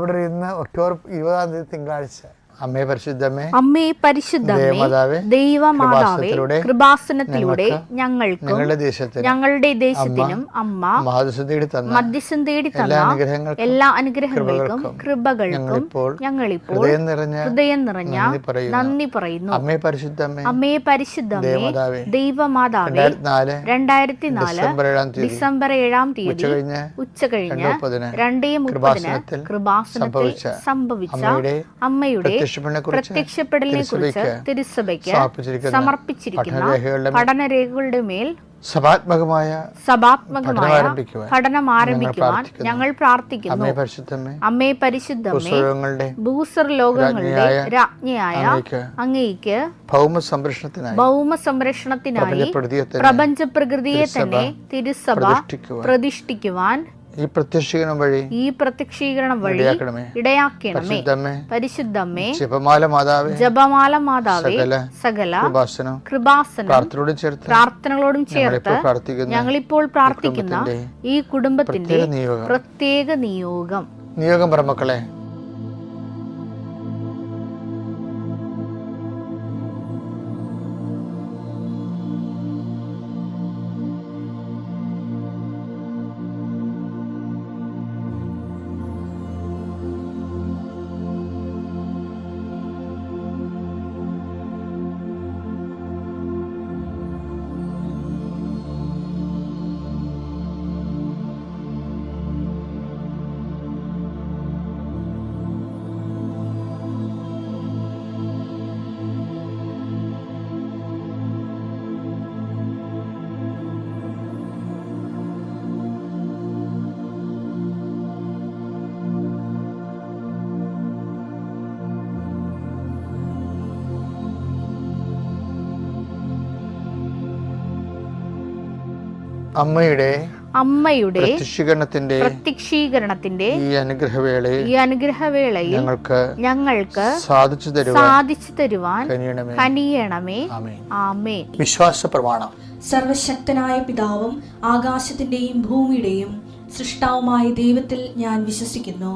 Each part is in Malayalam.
നമ്മളിവിടെ ഇന്ന് ഒക്ടോബർ 20 തിങ്കളാഴ്ച. അമ്മേ പരിശുദ്ധമേ, അമ്മേ പരിശുദ്ധമേ, ദൈവമാതാവേ, കൃപാസനത്തിലൂടെ ഞങ്ങൾക്കും ഞങ്ങളുടെ ദേശത്തിനും അമ്മ മധ്യസ്ഥം തേടി തന്ന എല്ലാ അനുഗ്രഹങ്ങൾക്കും കൃപകൾക്കും ഞങ്ങളിപ്പോൾ ഹൃദയം നിറഞ്ഞ നന്ദി പറയുന്നു. അമ്മേ പരിശുദ്ധമേ, അമ്മേ പരിശുദ്ധമേ, ദൈവമാതാവേ, 2004 ഡിസംബർ 7 ഉച്ചകഴിഞ്ഞ് 2:30 കൃപാസനത്തിൽ സംഭവിച്ച അമ്മയുടെ പ്രത്യക്ഷപ്പെടലിനെ കുറിച്ച് തിരുസഭയ്ക്ക് സമർപ്പിച്ചിരിക്കുന്ന പഠനരേഖകളുടെ മേൽ സഭാത്മകമായ പഠനം ആരംഭിക്കുവാൻ ഞങ്ങൾ പ്രാർത്ഥിക്കുന്നു. അമ്മേ പരിശുദ്ധമേ, ഭൂസ്വർലോകങ്ങളുടെ രാജ്ഞിയായ അങ്ങേയ്ക്ക് ഭൗമ സംരക്ഷണത്തിനായി പ്രപഞ്ച പ്രകൃതിയെ തന്നെ തിരുസഭ പ്രതിഷ്ഠിക്കുവാൻ ഈ പ്രത്യക്ഷീകരണം വഴി ഇടയാക്കണമേ. പരിശുദ്ധമേ, ജപമാല മാതാവേ, സകല കൃപാസനം പ്രാർത്ഥനകളോടും ചേർത്ത് ഞങ്ങളിപ്പോൾ പ്രാർത്ഥിക്കുന്ന ഈ കുടുംബത്തിന്റെ പ്രത്യേക നിയോഗം പറമക്കളെ. അമ്മയുടെ പ്രത്യക്ഷീകരണത്തിന്റെ ഈ അനുഗ്രഹവേളയിൽ ഞങ്ങൾക്ക് സാധിച്ചു തരുവാൻ കനിയണമേ. ആമേൻ. വിശ്വാസ പ്രമാണം. സർവശക്തനായ പിതാവും ആകാശത്തിന്റെയും ഭൂമിയുടെയും സൃഷ്ടാവുമായ ദൈവത്തിൽ ഞാൻ വിശ്വസിക്കുന്നു.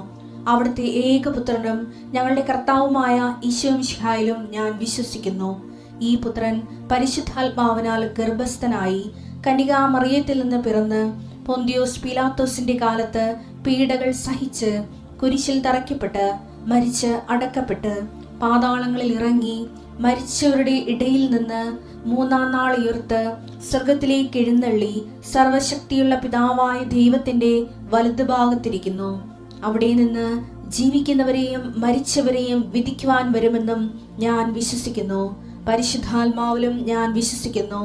അവിടുത്തെ ഏകപുത്രനും ഞങ്ങളുടെ കർത്താവുമായ ഈശോമിശിഹായിലും ഞാൻ വിശ്വസിക്കുന്നു. ഈ പുത്രൻ പരിശുദ്ധാത്മാവിനാൽ ഗർഭസ്ഥനായി കന്യകാമറിയത്തിൽ നിന്ന് പിറന്ന് പൊന്തിയോസ് പീലാത്തോസിന്റെ കാലത്ത് പീഡകൾ സഹിച്ച് കുരിശിൽ തറയ്ക്കപ്പെട്ട് മരിച്ച് അടക്കപ്പെട്ട് പാതാളങ്ങളിൽ ഇറങ്ങി മരിച്ചവരുടെ ഇടയിൽ നിന്ന് 3-ാം നാൾ ഉയർത്ത് സ്വർഗത്തിലേക്ക് എഴുന്നള്ളി സർവശക്തിയുള്ള പിതാവായ ദൈവത്തിന്റെ വലതുഭാഗത്തിരിക്കുന്നു. അവിടെ നിന്ന് ജീവിക്കുന്നവരെയും മരിച്ചവരെയും വിധിക്കുവാൻ വരുമെന്നും ഞാൻ വിശ്വസിക്കുന്നു. പരിശുദ്ധാത്മാവിലും ഞാൻ വിശ്വസിക്കുന്നു.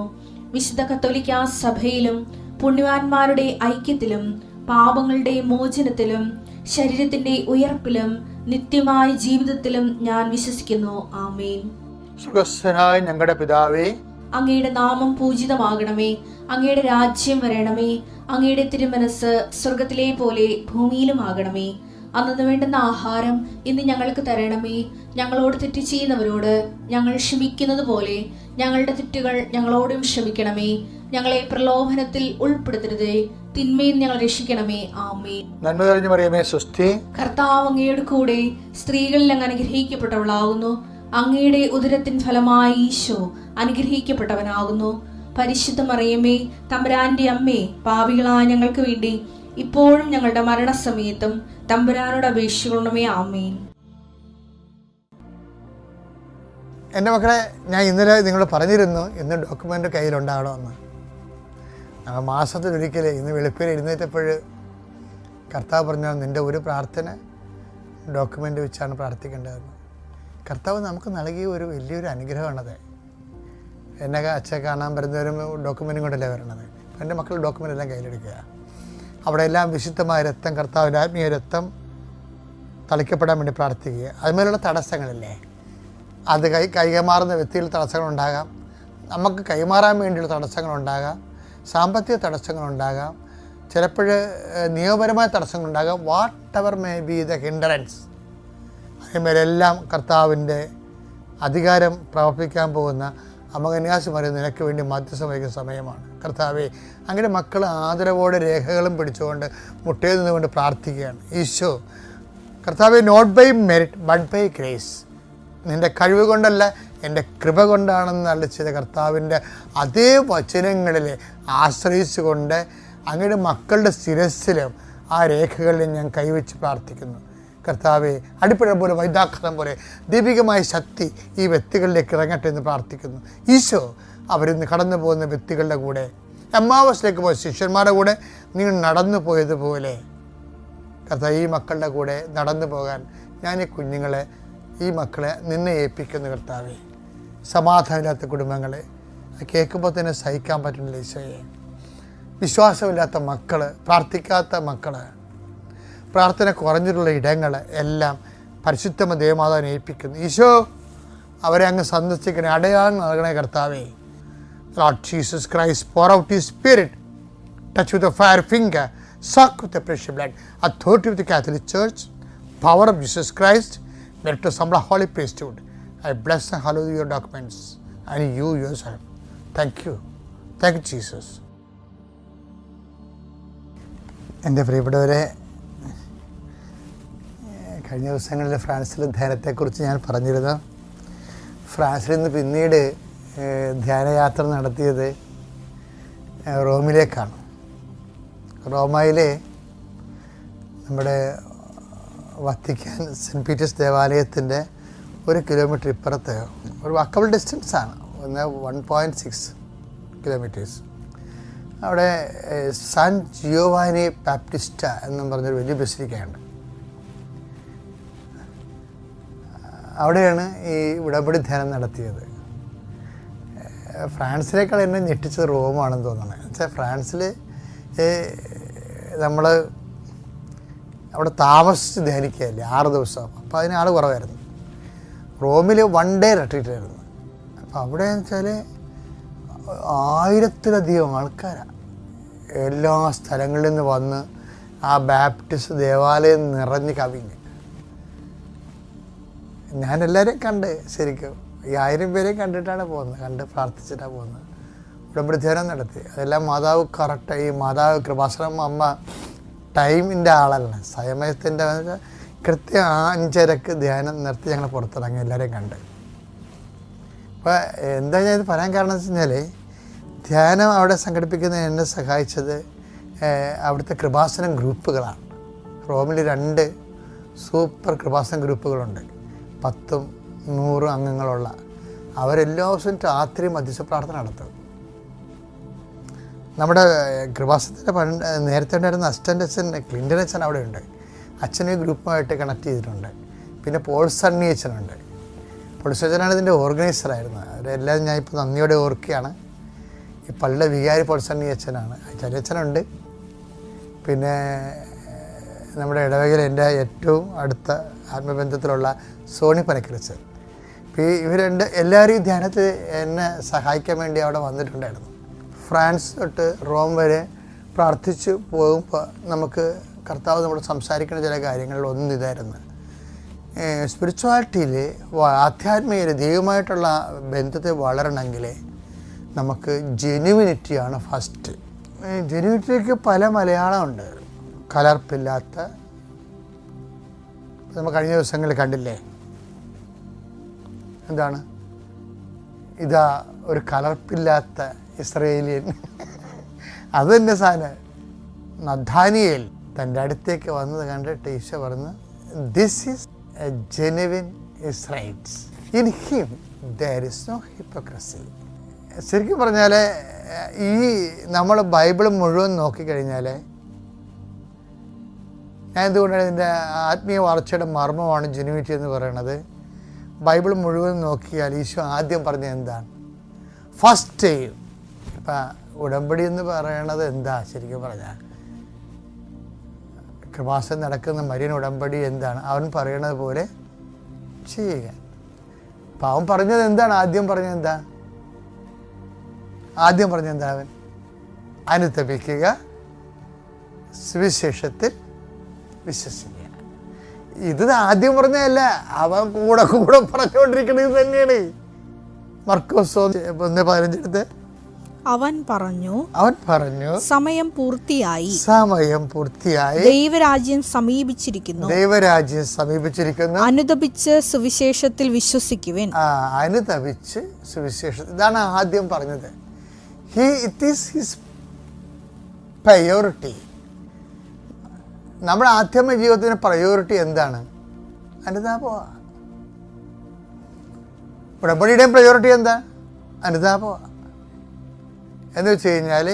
വിശുദ്ധ കത്തോലിക്കാ സഭയിലും പുണ്യവാന്മാരുടെ ഐക്യത്തിലും പാപങ്ങളുടെ മോചനത്തിലും ശരീരത്തിന്റെ ഉയർപ്പിലും നിത്യമായ ജീവിതത്തിലും ഞാൻ വിശ്വസിക്കുന്നു. ആമേൻ. സ്വർഗ്ഗസ്ഥനായ ഞങ്ങളുടെ പിതാവേ, അങ്ങയുടെ നാമം പൂജിതമാകണമേ. അങ്ങയുടെ രാജ്യം വരണമേ. അങ്ങയുടെ തിരുമനസ് സ്വർഗത്തിലെ പോലെ ഭൂമിയിലും ആകണമേ. അന്നു വേണ്ടുന്ന ആഹാരം ഇന്ന് ഞങ്ങൾക്ക് തരണമേ. ഞങ്ങളോട് തെറ്റ് ചെയ്യുന്നവരോട് ഞങ്ങൾ ക്ഷമിക്കുന്നത് പോലെ ഞങ്ങളുടെ തെറ്റുകൾ ഞങ്ങളോടും ക്ഷമിക്കണമേ. ഞങ്ങളെ പ്രലോഭനത്തിൽ ഉൾപ്പെടുത്തരുതേ, തിന്മയിൽ ഞങ്ങൾ രക്ഷിക്കണമേ. ആമേൻ. നന്മ നിറഞ്ഞ മറിയമേ, സ്വസ്തി. കർത്താവ് അങ്ങയുടെ കൂടെ സ്ത്രീകളിൽ അങ്ങ് അനുഗ്രഹിക്കപ്പെട്ടവളാകുന്നു. അങ്ങയുടെ ഉദരത്തിൻ ഫലമായി ഈശോ അനുഗ്രഹിക്കപ്പെട്ടവനാകുന്നു. പരിശുദ്ധ മറിയമേ, തമ്പുരാന്റെ അമ്മേ, പാപികളായ ഞങ്ങൾക്ക് വേണ്ടി ഇപ്പോഴും ഞങ്ങളുടെ മരണസമയത്തും തമ്പുരാനോട് അപേക്ഷിക്കണമേ. ആമേൻ. എൻ്റെ മക്കളെ, ഞാൻ ഇന്നലെ നിങ്ങൾ പറഞ്ഞിരുന്നു ഇന്ന് ഡോക്യുമെൻ്റ് കയ്യിലുണ്ടാകണമെന്ന്. ഞങ്ങൾ മാസത്തിലൊരിക്കൽ ഇന്ന് വെളുപ്പിൽ എഴുന്നേറ്റപ്പോൾ കർത്താവ് പറഞ്ഞാൽ നിൻ്റെ ഒരു പ്രാർത്ഥന ഡോക്യുമെൻ്റ് വെച്ചാണ് പ്രാർത്ഥിക്കേണ്ടതെന്ന്. കർത്താവ് നമുക്ക് നൽകിയ ഒരു വലിയൊരു അനുഗ്രഹമാണത്. എന്നെ അച്ഛൻ കാണാൻ വരുന്നവരും ഡോക്യുമെൻറ്റും കൊണ്ടല്ലേ വരണത്. അപ്പം എൻ്റെ മക്കൾ ഡോക്യുമെൻ്റ് എല്ലാം കയ്യിലെടുക്കുക. അവിടെ എല്ലാം വിശുദ്ധമായ രക്തം, കർത്താവിൻ്റെ ആത്മീയ രക്തം തളിക്കപ്പെടാൻ വേണ്ടി പ്രാർത്ഥിക്കുക. അതുമേലുള്ള തടസ്സങ്ങളില്ലേ, അത് കൈമാറുന്ന വ്യക്തിയിൽ തടസ്സങ്ങളുണ്ടാകാം, നമുക്ക് കൈമാറാൻ വേണ്ടിയുള്ള തടസ്സങ്ങളുണ്ടാകാം, സാമ്പത്തിക തടസ്സങ്ങളുണ്ടാകാം, ചിലപ്പോൾ നിയമപരമായ തടസ്സങ്ങളുണ്ടാകാം. Whatever may be the hindrance, അതിന്മേലെല്ലാം കർത്താവിൻ്റെ അധികാരം പ്രവർത്തിക്കാൻ പോകുന്ന അമകന്യാസം വരെ നിനക്ക് വേണ്ടി മധ്യസ്ഥം വഹിക്കുന്ന സമയമാണ്. കർത്താവേ, അങ്ങനെ മക്കൾ ആദരവോടെ രേഖകളും പിടിച്ചുകൊണ്ട് മുട്ടയിൽ നിന്നുകൊണ്ട് പ്രാർത്ഥിക്കുകയാണ്. ഈശോ കർത്താവെ, not by merit but by grace. നിൻ്റെ കഴിവ് കൊണ്ടല്ല, എൻ്റെ കൃപ കൊണ്ടാണെന്ന് അരുളി ചെയ്ത കർത്താവിൻ്റെ അതേ വചനങ്ങളിൽ ആശ്രയിച്ചുകൊണ്ട് അങ്ങയുടെ മക്കളുടെ ശിരസ്സിലും ആ രേഖകളിൽ ഞാൻ കൈവച്ച് പ്രാർത്ഥിക്കുന്നു. കർത്താവെ, അടിപ്പഴ പോലെ വൈദാഘാതം പോലെ ദൈവികമായ ശക്തി ഈ വ്യക്തികളിലേക്ക് ഇറങ്ങട്ടെ എന്ന് പ്രാർത്ഥിക്കുന്നു. ഈശോ, അവരിന്ന് കടന്നു പോകുന്ന വ്യക്തികളുടെ കൂടെ, എമ്മാവസിലേക്ക് പോയ ശിഷ്യന്മാരുടെ കൂടെ നിങ്ങൾ നടന്നു പോയതുപോലെ കർത്താവ് ഈ മക്കളുടെ കൂടെ നടന്നു പോകാൻ ഞാൻ ഈ മക്കളെ നിന്നെ ഏൽപ്പിക്കുന്നു. കർത്താവെ, സമാധാനമില്ലാത്ത കുടുംബങ്ങളെ കേൾക്കുമ്പോൾ തന്നെ സഹിക്കാൻ പറ്റുന്നില്ല ഈശോയെ. വിശ്വാസമില്ലാത്ത മക്കൾ, പ്രാർത്ഥിക്കാത്ത മക്കൾ, പ്രാർത്ഥന കുറഞ്ഞിട്ടുള്ള ഇടങ്ങൾ എല്ലാം പരിശുദ്ധ ദേവമാതാവിനെ ഏൽപ്പിക്കുന്നു. ഈശോ, അവരെ അങ്ങ് സന്ദർശിക്കണേ, അടയാളം നൽകണേ കർത്താവേ. Lord Jesus Christ, pour out His Spirit, touch with a fire finger, suck with the precious blood, authority of the Catholic Church, power of Jesus Christ, merit to some holy priesthood. I bless and hallow your documents and you yourself. Thank you. Thank you, Jesus. എൻ്റെ പ്രിയപ്പെട്ടവരെ, കഴിഞ്ഞ ദിവസങ്ങളിൽ ഫ്രാൻസിലെ ധ്യാനത്തെക്കുറിച്ച് ഞാൻ പറഞ്ഞിരുന്നു. ഫ്രാൻസിൽ നിന്ന് പിന്നീട് ധ്യാനയാത്ര നടത്തിയത് റോമിലേക്കാണ്. റോമയിലെ നമ്മുടെ വത്തിക്കാൻ സെൻറ്റ് പീറ്റേഴ്സ് ദേവാലയത്തിൻ്റെ 1 കിലോമീറ്റർ ഇപ്പുറത്ത് ഒരു വാക്കബിൾ ഡിസ്റ്റൻസാണ്, 1.6 കിലോമീറ്റേഴ്സ്. അവിടെ സാൻ ജിയോവാനി ബാപ്റ്റിസ്റ്റ എന്നും പറഞ്ഞൊരു വലിയ ബസിലിക്കയുണ്ട്. അവിടെയാണ് ഈ ഉടമ്പടി ധ്യാനം നടത്തിയത്. ഫ്രാൻസിനേക്കാൾ എന്നെ ഞെട്ടിച്ചത് റോമാണെന്ന് തോന്നുന്നത്. എന്നുവെച്ചാൽ ഫ്രാൻസിൽ നമ്മൾ അവിടെ താമസിച്ച് ധ്യാനിക്കുകയല്ലേ 6 ദിവസം. അപ്പോൾ അതിന് ആൾ കുറവായിരുന്നു. റോമിൽ 1 ഡേ റിട്രീറ്റ് ആയിരുന്നു. അപ്പോൾ അവിടെ വെച്ചാൽ 1000-ലധികം ആൾക്കാരാണ് എല്ലാ സ്ഥലങ്ങളിൽ നിന്ന് വന്ന് ആ ബാപ്റ്റിസ്റ്റ് ദേവാലയം നിറഞ്ഞ് കവിഞ്ഞ്. ഞാനെല്ലാവരെയും കണ്ട്, ശരിക്കും ഈ 1000 പേരെയും കണ്ടിട്ടാണ് പോകുന്നത്, കണ്ട് പ്രാർത്ഥിച്ചിട്ടാണ് പോകുന്നത്. ഉടമ്പടി ധ്യാനം നടത്തി. അതെല്ലാം മാതാവ് കറക്റ്റായി. മാതാവ് കൃപാസനം അമ്മ ടൈമിൻ്റെ ആളല്ല, സമയത്തിൻ്റെ കൃത്യം 5:30 ധ്യാനം നിർത്തി ഞങ്ങൾ പുറത്തിറങ്ങി എല്ലാവരെയും കണ്ട്. അപ്പോൾ എന്താ ഞാൻ ഇത് പറയാൻ കാരണം എന്ന് വെച്ച് കഴിഞ്ഞാൽ, ധ്യാനം അവിടെ സംഘടിപ്പിക്കുന്നതിന് എന്നെ സഹായിച്ചത് അവിടുത്തെ കൃപാസനം ഗ്രൂപ്പുകളാണ്. റോമിൽ 2 സൂപ്പർ കൃപാസനം ഗ്രൂപ്പുകളുണ്ട്, 10-100 അംഗങ്ങളുള്ള. അവരെല്ലാ ദിവസവും രാത്രി മധ്യസ്ഥ പ്രാർത്ഥന നടത്തും. നമ്മുടെ കൃപാസനത്തിൻ്റെ നേരത്തെ ഉണ്ടായിരുന്ന അസിസ്റ്റൻ്റ് അച്ഛൻ ക്ലിൻ്റൺ അച്ഛൻ അവിടെ ഉണ്ട്. അച്ഛനെ ഗ്രൂപ്പുമായിട്ട് കണക്ട് ചെയ്തിട്ടുണ്ട്. പിന്നെ പോൾ സണ്ണി അച്ഛനുണ്ട്. പോൾ സണ്ണനാണ് ഇതിൻ്റെ ഓർഗനൈസറായിരുന്നത്. അവരെല്ലാം ഞാൻ ഇപ്പോൾ നന്ദിയോടെ ഓർക്കുകയാണ്. ഈ പള്ളിയുടെ വികാരി പോൾ സണ്ണി അച്ഛനാണ്. ചെറിയച്ഛനുണ്ട്. പിന്നെ നമ്മുടെ ഇടവകയിൽ എൻ്റെ ഏറ്റവും അടുത്ത ആത്മബന്ധത്തിലുള്ള സോണി പനക്കരച്ചൻ. ഇപ്പോൾ ഇവർ എല്ലാവരും ഈ ധ്യാനത്തിൽ എന്നെ സഹായിക്കാൻ വേണ്ടി അവിടെ വന്നിട്ടുണ്ടായിരുന്നു. ഫ്രാൻസ് തൊട്ട് റോം വരെ പ്രാർത്ഥിച്ച് പോകുമ്പോൾ നമുക്ക് കർത്താവ് നമ്മളോട് സംസാരിക്കുന്ന ചില കാര്യങ്ങളിൽ ഒന്നും ഇതായിരുന്നു. സ്പിരിച്വാലിറ്റിയിൽ, ആധ്യാത്മികയിൽ ദൈവമായിട്ടുള്ള ബന്ധത്തെ വളരണമെങ്കിൽ നമുക്ക് ജെനുവിനിറ്റിയാണ് ഫസ്റ്റ്. ജെനുവിനിറ്റിക്ക് പല മലയാളമുണ്ട്. കലർപ്പില്ലാത്ത, നമ്മൾ കഴിഞ്ഞ ദിവസങ്ങളിൽ കണ്ടില്ലേ, എന്താണ് ഇതാ ഒരു കലർപ്പില്ലാത്ത ഇസ്രയേലിയൻ. അത് തന്നെ സാധനം. നഥാനിയേൽ തൻ്റെ അടുത്തേക്ക് വന്നത് കണ്ടിട്ട് ഈശോ പറഞ്ഞു, this is a genuine Israels, in him there is no hypocrisy. ശരിക്കും പറഞ്ഞാൽ ഈ നമ്മൾ ബൈബിൾ മുഴുവൻ നോക്കിക്കഴിഞ്ഞാൽ, ഞാൻ എന്തുകൊണ്ടാണ് ഇതിൻ്റെ ആത്മീയ വളർച്ചയുടെ മർമ്മമാണ് ജെനുവിറ്റി എന്ന് പറയുന്നത്. ബൈബിൾ മുഴുവൻ നോക്കിയാൽ ഈശോ ആദ്യം പറഞ്ഞത് എന്താണ്? ഫസ്റ്റ്. ഇപ്പം ഉടമ്പടി എന്ന് പറയണത് എന്താ? ശരിക്കും പറഞ്ഞാൽ കൃപാസനം നടക്കുന്ന മരിയൻ ഉടമ്പടി എന്താണ്? അവൻ പറയണത് പോലെ ചെയ്യുക. അപ്പം അവൻ പറഞ്ഞത് എന്താണ്? ആദ്യം പറഞ്ഞത് എന്താ? അവൻ അനുതപിക്കുക, സുവിശേഷത്തിൽ വിശ്വസിക്കുക. ഇത് ആദ്യം പറഞ്ഞതല്ല, അവൻ കൂടെ പറഞ്ഞുകൊണ്ടിരിക്കുന്നത് ഇത് തന്നെയാണ്. മർക്കോസ് 1:15 അവൻ പറഞ്ഞു സമയം പൂർത്തിയായി, ദൈവരാജ്യം സമീപിച്ചിരിക്കുന്നു, അനുതപിച്ച് സുവിശേഷത്തിൽ വിശ്വസിക്കുവിൻ. അനുതപിച്ച് സുവിശേഷത്തിൽ, ഇതാണ് ആദ്യം പറഞ്ഞത്. It is his priority. നമ്മുടെ ആധ്യാത്മിക ജീവിതത്തിന് പ്രയോറിറ്റി എന്താണ്? അനുതാപമാണ്. ഉടമ്പടിയുടെയും പ്രയോറിറ്റി എന്താ? അനുതാപമാണ്. എന്ന് വെച്ച് കഴിഞ്ഞാൽ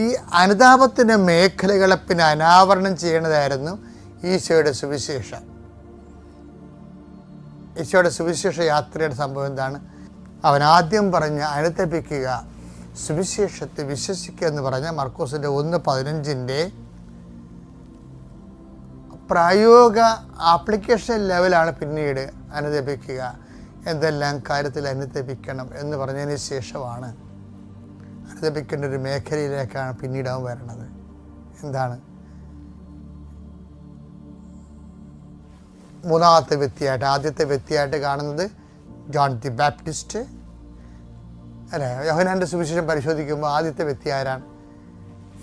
ഈ അനുതാപത്തിൻ്റെ മേഖലകളെ പിന്നെ അനാവരണം ചെയ്യണതായിരുന്നു ഈശോയുടെ സുവിശേഷം. ഈശോയുടെ സുവിശേഷ യാത്രയുടെ സംഭവം എന്താണ്? അവൻ ആദ്യം പറഞ്ഞ് അനുതപിക്കുക, സുവിശേഷത്തെ വിശ്വസിക്കുക എന്ന് പറഞ്ഞ മർക്കോസിൻ്റെ 1:15 പ്രായോഗിക ആപ്ലിക്കേഷൻ ലെവലാണ് പിന്നീട് അനുതപിക്കുക, എന്തെല്ലാം കാര്യത്തിൽ അനുതപിക്കണം എന്ന് പറഞ്ഞതിന് ശേഷമാണ് അനുതപിക്കേണ്ട ഒരു മേഖലയിലേക്കാണ് പിന്നീട് അവൻ വരണത്. എന്താണ്? മൂന്നാമത്തെ വ്യക്തിയായിട്ട്, ആദ്യത്തെ വ്യക്തിയായിട്ട് കാണുന്നത് ജോൺ ദി ബാപ്റ്റിസ്റ്റ് അല്ലേ? യോഹന്നാൻ്റെ സുവിശേഷം പരിശോധിക്കുമ്പോൾ ആദ്യത്തെ വ്യക്തി ആരാണ്?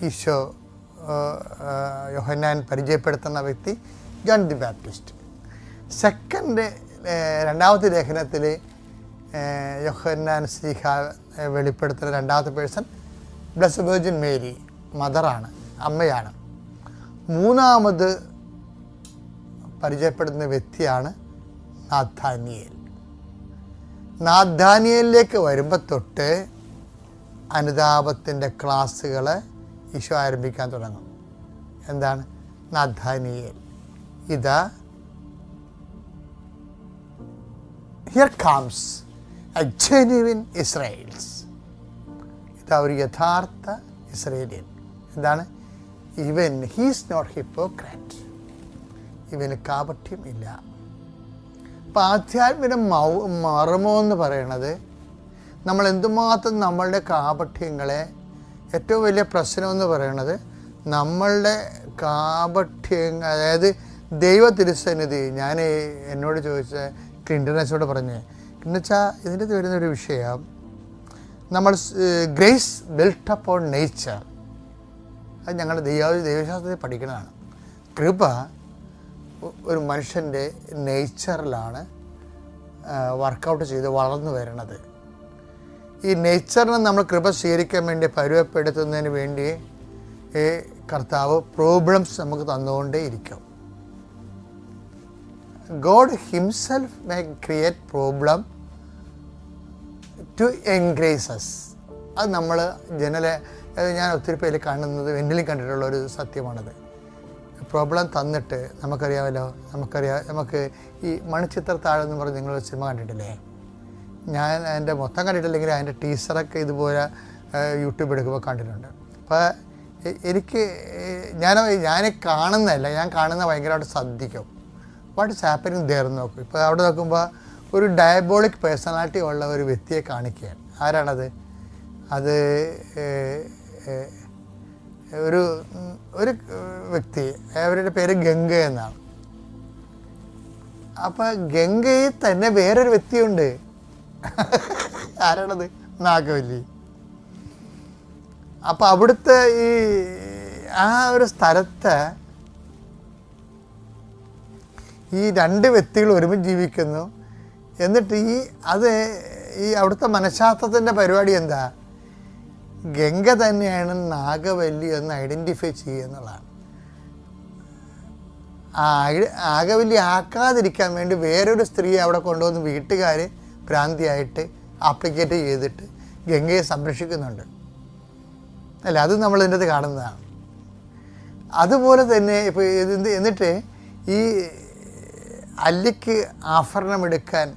ഈശോ യോഹന്നാൻ പരിചയപ്പെടുത്തുന്ന വ്യക്തി ജോൺ ദി ബാപ്റ്റിസ്റ്റ്. സെക്കൻഡ്, രണ്ടാമത്തെ ലേഖനത്തിൽ യോഹന്നാൻ ശ്ലീഹ വെളിപ്പെടുത്തുന്ന രണ്ടാമത്തെ പേഴ്സൺ ബ്ലെസ്ഡ് വെർജിൻ മേരി, മദറാണ്, അമ്മയാണ്. മൂന്നാമത് പരിചയപ്പെടുന്ന വ്യക്തിയാണ് നാഥാനിയേൽ. നാഥാനിയേലിലേക്ക് വരുമ്പോൾ തൊട്ട് അനുതാപത്തിൻ്റെ ക്ലാസ്സുകൾ ഈശോ ആരംഭിക്കാൻ തുടങ്ങും. എന്താണ്? നാഥാനിയേൽ, ഇതാ here comes A genuine Israel's. ഇതാ ഒരു യഥാർത്ഥ ഇസ്രയേലിയൻ. എന്താണ്? ഇവൻ ഹീസ് നോട്ട് ഹിപ്പോക്രാറ്റ്, ഇവന് കാപട്യം ഇല്ല. അപ്പം ആധ്യാത്മിക മർമ്മം എന്ന് പറയണത് നമ്മൾ എന്തുമാത്രം നമ്മളുടെ കാപട്യങ്ങളെ, ഏറ്റവും വലിയ പ്രശ്നമെന്ന് പറയണത് നമ്മളുടെ കാപട്യങ്ങൾ, അതായത് ദൈവ തിരുസന്നിധി. ഞാൻ എന്നോട് ചോദിച്ച ക്ലിൻറ്റനച്ചോട് പറഞ്ഞേ, എന്നുവെച്ചാൽ ഇതിൻ്റെ വരുന്നൊരു വിഷയം, നമ്മൾ ഗ്രേസ് ബിൽട്ട് അപ്പോൺ നേച്ചർ, അത് ഞങ്ങൾ ദൈവശാസ്ത്രത്തിൽ പഠിക്കുന്നതാണ്. കൃപ ഒരു മനുഷ്യൻ്റെ നേച്ചറിലാണ് വർക്കൗട്ട് ചെയ്ത് വളർന്നു വരുന്നത്. ഈ നേച്ചറിനെ നമ്മൾ കൃപ സ്വീകരിക്കാൻ വേണ്ടി പരുവപ്പെടുത്തുന്നതിന് വേണ്ടി കർത്താവ് പ്രോബ്ലംസ് നമുക്ക് തന്നുകൊണ്ടേ ഇരിക്കും. God himself may create problem to engrace us. അത് നമ്മൾ ഞാൻ ഒത്തിരി പേര് കാണുന്നത്, എന്നിലും കണ്ടിട്ടുള്ള ഒരു സത്യമാണത്. പ്രോബ്ലം തന്നിട്ട് നമുക്കറിയാമല്ലോ, നമുക്ക് ഈ മണിച്ചിത്രത്താഴെന്ന് പറഞ്ഞ് നിങ്ങളൊരു സിനിമ കണ്ടിട്ടില്ലേ? ഞാൻ അതിൻ്റെ മൊത്തം കണ്ടിട്ടില്ലെങ്കിൽ അതിൻ്റെ ടീസറൊക്കെ ഇതുപോലെ യൂട്യൂബ് എടുക്കുമ്പോൾ കണ്ടിട്ടുണ്ട്. അപ്പോൾ എനിക്ക് ഞാൻ കാണുന്നതല്ല, ഞാൻ കാണുന്ന ഭയങ്കരമായിട്ട് ശ്രദ്ധിക്കും. വാട്ട് ഇസ് ഹാപ്പനിങ് ദെയർ നോക്കും. ഇപ്പോൾ അവിടെ നോക്കുമ്പോൾ ഒരു ഡയബോളിക് പേഴ്സണാലിറ്റി ഉള്ള ഒരു വ്യക്തിയെ കാണിക്കുകയാണ്. ആരാണത്? അത് ഒരു വ്യക്തി, അവരുടെ പേര് ഗംഗ എന്നാണ്. അപ്പം ഗംഗയിൽ തന്നെ വേറൊരു വ്യക്തിയുണ്ട്. ആരാണത്? നാഗവല്ലി. അപ്പം അവിടുത്തെ ആ ഒരു സ്ഥലത്ത് ഈ രണ്ട് വ്യക്തികൾ ഒരുമിച്ച് ജീവിക്കുന്നു. എന്നിട്ട് അവിടുത്തെ മനഃശാസ്ത്രത്തിൻ്റെ പരിപാടി എന്താ? ഗംഗ തന്നെയാണ് നാഗവല്ലി എന്ന് ഐഡൻറ്റിഫൈ ചെയ്യുക എന്നുള്ളതാണ്. നാഗവല്ലി ആക്കാതിരിക്കാൻ വേണ്ടി വേറൊരു സ്ത്രീയെ അവിടെ കൊണ്ടുവന്ന് വീട്ടുകാർ ഭ്രാന്തിയായിട്ട് ആപ്ലിക്കേറ്റ് ചെയ്തിട്ട് ഗംഗയെ സംരക്ഷിക്കുന്നുണ്ട്. അല്ല, അത് നമ്മൾ ഇതിൻ്റെ അകത്ത് കാണുന്നതാണ്. അതുപോലെ തന്നെ ഇപ്പോൾ എന്നിട്ട് ഈ അല്ലിക്ക് ആഭരണമെടുക്കാൻ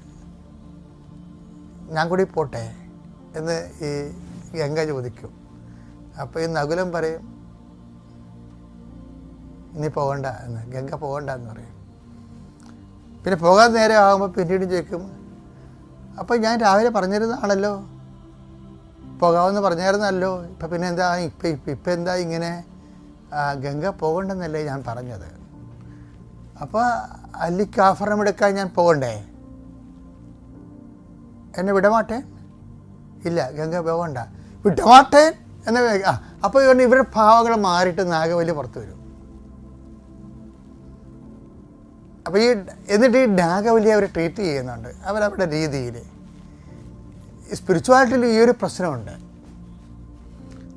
ഞാൻ കൂടി പോട്ടെ എന്ന് ഈ ഗംഗ ചോദിക്കും. അപ്പോൾ ഈ നകുലം പറയും, നീ പോകണ്ട എന്ന്. ഗംഗ പോകണ്ട എന്ന് പറയും. പിന്നെ പോകാൻ നേരെ ആകുമ്പോൾ പിന്നീട് ചോദിക്കും, അപ്പോൾ ഞാൻ രാവിലെ പറഞ്ഞിരുന്നതാണല്ലോ, പോകാമെന്ന് പറഞ്ഞായിരുന്നല്ലോ, ഇപ്പം പിന്നെ എന്താ ഇപ്പം എന്താ ഇങ്ങനെ? ഗംഗ പോകണ്ടെന്നല്ലേ ഞാൻ പറഞ്ഞത്. അപ്പോൾ അല്ലിക്ക് ആഭരണമെടുക്കാൻ ഞാൻ പോകണ്ടേ? എന്നെ വിടമാട്ടെ? ഇല്ല, ഗംഗ പോകണ്ട. വിട്ടമാട്ടേൻ എന്ന അപ്പോൾ ഇവരുടെ ഭാവങ്ങൾ മാറിയിട്ട് നാഗവല്ലി പുറത്ത് വരും. അപ്പോൾ എന്നിട്ട് ഈ നാഗവല്ലിയെ അവർ ട്രീറ്റ് ചെയ്യുന്നുണ്ട് അവരവരുടെ രീതിയിൽ. സ്പിരിച്വാലിറ്റിയിൽ ഈ ഒരു പ്രശ്നമുണ്ട്,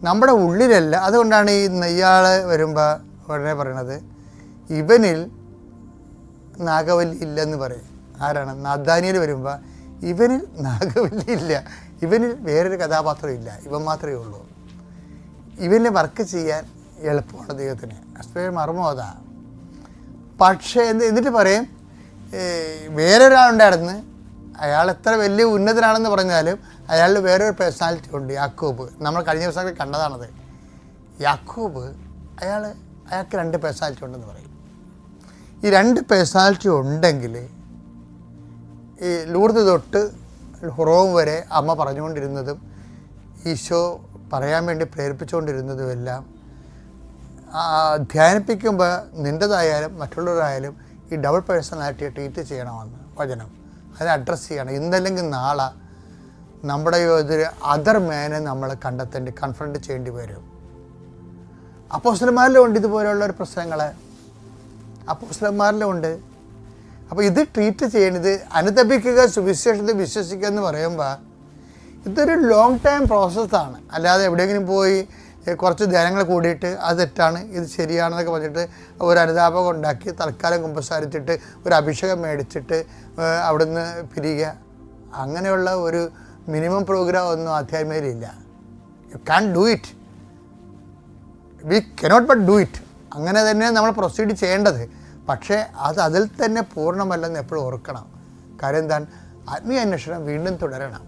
നമ്മുടെ ഉള്ളിലല്ല. അതുകൊണ്ടാണ് ഈ നെയ്യാൾ വരുമ്പോൾ ഉടനെ പറയണത് ഇവനിൽ നാഗവല്ലി ഇല്ലെന്ന് പറയും. ആരാണ്? നാദാനിയിൽ വരുമ്പോൾ ഇവനിൽ നാഗവല്ലി ഇല്ല, ഇവനിൽ വേറൊരു കഥാപാത്രം ഇല്ല, ഇവൻ മാത്രമേ ഉള്ളൂ. ഇവനെ വർക്ക് ചെയ്യാൻ എളുപ്പമാണ് ദൈവത്തിന്. അസ്പേർ മർമ്മം അതാ. പക്ഷേ എന്നിട്ട് പറയും വേറൊരാളുണ്ടായിരുന്നു, അയാൾ എത്ര വലിയ ഉന്നതനാണെന്ന് പറഞ്ഞാലും അയാളിൽ വേറൊരു പേഴ്സണാലിറ്റി ഉണ്ട്, യാക്കോബ്. നമ്മൾ കഴിഞ്ഞ ദിവസങ്ങളിൽ കണ്ടതാണത്. യാക്കോബ് അയാൾക്ക് 2 പേഴ്സണാലിറ്റി ഉണ്ടെന്ന് പറയും. ഈ 2 പേഴ്സണാലിറ്റി ഉണ്ടെങ്കിൽ ഈ ലൂർദ് തൊട്ട് ഹുറോം വരെ അമ്മ പറഞ്ഞുകൊണ്ടിരുന്നതും ഈശോ പറയാൻ വേണ്ടി പ്രേരിപ്പിച്ചുകൊണ്ടിരുന്നതുമെല്ലാം ധ്യാനിപ്പിക്കുമ്പോൾ നിൻ്റെതായാലും മറ്റുള്ളവരായാലും ഈ ഡബിൾ പേഴ്സണാലിറ്റിയെ ട്രീറ്റ് ചെയ്യണമെന്ന് വചനം. അതിനെ അഡ്രസ്സ് ചെയ്യണം. ഇന്നല്ലെങ്കിൽ നാളെ നമ്മുടെ ഒരു അതർ മേനെ നമ്മൾ കൺഫ്രണ്ട് ചെയ്യേണ്ടി വരും. അപ്പോസ്തലന്മാരിലും ഉണ്ട് ഇതുപോലെയുള്ള ഒരു പ്രശ്നങ്ങൾ, അപ്പോസ്തലന്മാരിലും ഉണ്ട്. അപ്പോൾ ഇത് ട്രീറ്റ് ചെയ്യണത് അനുതപിക്കുക, സുവിശേഷത്തിൽ വിശ്വസിക്കുക എന്ന് പറയുമ്പോൾ ഇതൊരു ലോങ് ടൈം പ്രോസസ്സാണ്. അല്ലാതെ എവിടെയെങ്കിലും പോയി കുറച്ച് ധ്യാനങ്ങൾ കൂടിയിട്ട് അത് തെറ്റാണ് ഇത് ശരിയാണെന്നൊക്കെ പറഞ്ഞിട്ട് ഒരു അനുതാപകം ഉണ്ടാക്കി തൽക്കാലം കുമ്പസാരിച്ചിട്ട് ഒരു അഭിഷേകം മേടിച്ചിട്ട് അവിടുന്ന് പിരിയുക, അങ്ങനെയുള്ള ഒരു മിനിമം പ്രോഗ്രാം ഒന്നും ആധ്യാത്മികയിലില്ല. You can do it, we cannot but do it. അങ്ങനെ തന്നെ നമ്മൾ പ്രൊസീഡ് ചെയ്യേണ്ടത്. പക്ഷേ അതിൽ തന്നെ പൂർണ്ണമല്ലെന്ന് എപ്പോഴും ഓർക്കണം. കാര്യം എന്താണ്? ആത്മീയ അന്വേഷണം വീണ്ടും തുടരണം.